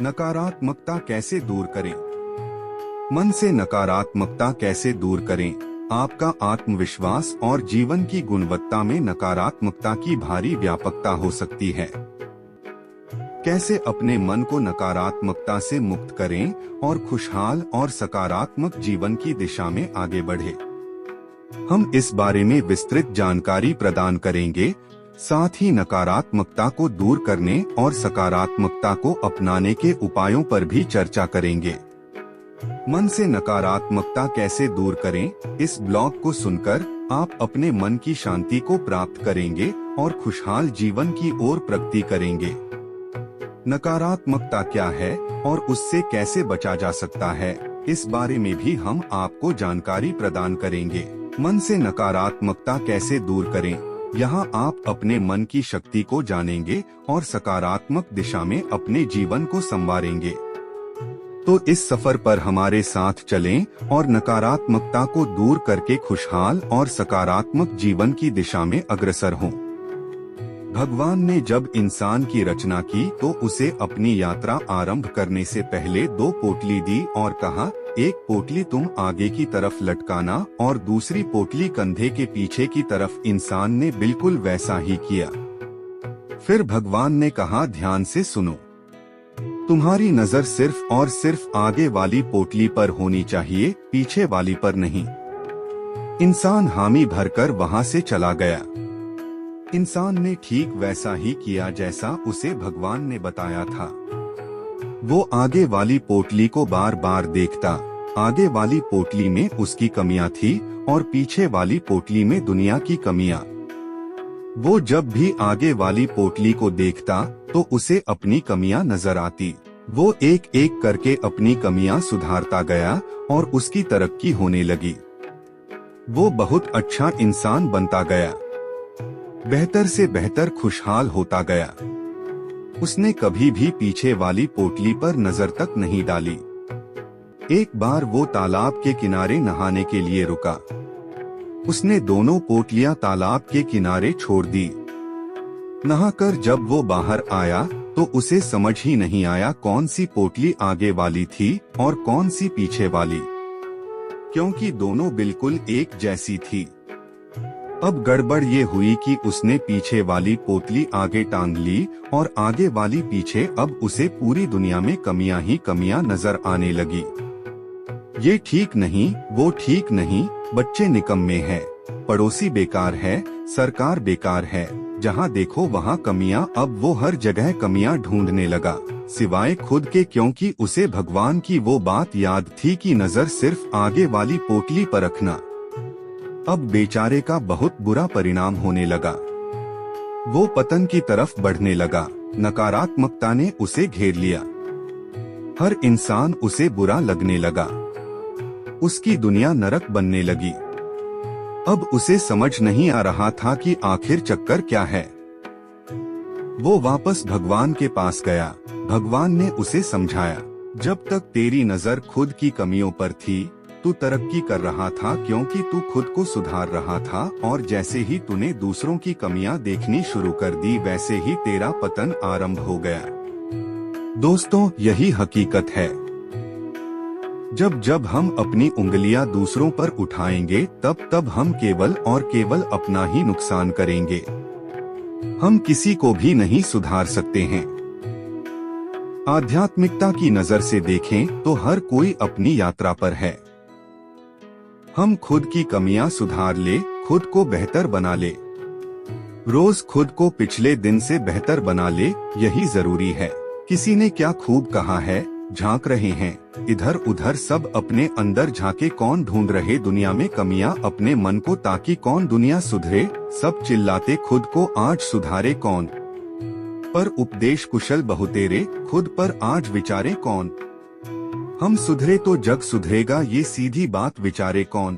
नकारात्मकता कैसे दूर करें? मन से नकारात्मकता कैसे दूर करें? आपका आत्मविश्वास और जीवन की गुणवत्ता में नकारात्मकता की भारी व्यापकता हो सकती है। कैसे अपने मन को नकारात्मकता से मुक्त करें और खुशहाल और सकारात्मक जीवन की दिशा में आगे बढ़े? हम इस बारे में विस्तृत जानकारी प्रदान करेंगे, साथ ही नकारात्मकता को दूर करने और सकारात्मकता को अपनाने के उपायों पर भी चर्चा करेंगे। मन से नकारात्मकता कैसे दूर करें? इस ब्लॉग को सुनकर आप अपने मन की शांति को प्राप्त करेंगे और खुशहाल जीवन की ओर प्रगति करेंगे। नकारात्मकता क्या है और उससे कैसे बचा जा सकता है, इस बारे में भी हम आपको जानकारी प्रदान करेंगे। मन से नकारात्मकता कैसे दूर करें? यहाँ आप अपने मन की शक्ति को जानेंगे और सकारात्मक दिशा में अपने जीवन को संवारेंगे। तो इस सफर पर हमारे साथ चलें और नकारात्मकता को दूर करके खुशहाल और सकारात्मक जीवन की दिशा में अग्रसर हों। भगवान ने जब इंसान की रचना की तो उसे अपनी यात्रा आरंभ करने से पहले 2 पोटली दी और कहा, एक पोटली तुम आगे की तरफ लटकाना और दूसरी पोटली कंधे के पीछे की तरफ। इंसान ने बिल्कुल वैसा ही किया। फिर भगवान ने कहा, ध्यान से सुनो, तुम्हारी नजर सिर्फ और सिर्फ आगे वाली पोटली पर होनी चाहिए, पीछे वाली पर नहीं। इंसान हामी भरकर वहां से चला गया। इंसान ने ठीक वैसा ही किया जैसा उसे भगवान ने बताया था। वो आगे वाली पोटली को बार बार देखता। आगे वाली पोटली में उसकी कमियां थी और पीछे वाली पोटली में दुनिया की कमियां। वो जब भी आगे वाली पोटली को देखता तो उसे अपनी कमियां नजर आती। वो एक एक करके अपनी कमियां सुधारता गया और उसकी तरक्की होने लगी। वो बहुत अच्छा इंसान बनता गया, बेहतर से बेहतर खुशहाल होता गया। उसने कभी भी पीछे वाली पोटली पर नजर तक नहीं डाली। एक बार वो तालाब के किनारे नहाने के लिए रुका। उसने दोनों पोटलियां तालाब के किनारे छोड़ दी। नहाकर जब वो बाहर आया तो उसे समझ ही नहीं आया कौन सी पोटली आगे वाली थी और कौन सी पीछे वाली, क्योंकि दोनों बिल्कुल एक जैसी थी। अब गड़बड़ ये हुई कि उसने पीछे वाली पोटली आगे टांग ली और आगे वाली पीछे। अब उसे पूरी दुनिया में कमियां ही कमियां नजर आने लगी। ये ठीक नहीं, वो ठीक नहीं, बच्चे निकम्मे हैं, पड़ोसी बेकार है, सरकार बेकार है। जहाँ देखो वहाँ कमियां। अब वो हर जगह कमियां ढूंढने लगा, सिवाय खुद के, क्योंकि उसे भगवान की वो बात याद थी कि नजर सिर्फ आगे वाली पोटली पर रखना। अब बेचारे का बहुत बुरा परिणाम होने लगा। वो पतन की तरफ बढ़ने लगा। नकारात्मकता ने उसे घेर लिया। हर इंसान उसे बुरा लगने लगा। उसकी दुनिया नरक बनने लगी। अब उसे समझ नहीं आ रहा था कि आखिर चक्कर क्या है। वो वापस भगवान के पास गया। भगवान ने उसे समझाया, जब तक तेरी नजर खुद की कमियों पर थी तू तरक्की कर रहा था, क्योंकि तू खुद को सुधार रहा था। और जैसे ही तूने दूसरों की कमियां देखनी शुरू कर दी, वैसे ही तेरा पतन आरंभ हो गया। दोस्तों, यही हकीकत है। जब जब हम अपनी उंगलियां दूसरों पर उठाएंगे, तब तब हम केवल और केवल अपना ही नुकसान करेंगे। हम किसी को भी नहीं सुधार सकते हैं। आध्यात्मिकता की नजर से देखें तो हर कोई अपनी यात्रा पर है। हम खुद की कमियां सुधार ले, खुद को बेहतर बना ले। रोज खुद को पिछले दिन से बेहतर बना ले, यही जरूरी है। किसी ने क्या खूब कहा है, झांक रहे हैं इधर उधर सब अपने अंदर झांके, कौन ढूंढ रहे दुनिया में कमियां अपने मन को, ताकि कौन दुनिया सुधरे। सब चिल्लाते खुद को आज सुधारे कौन, पर उपदेश कुशल बहुतेरे, खुद पर आज विचारे कौन। हम सुधरे तो जग सुधरेगा, ये सीधी बात विचारे कौन।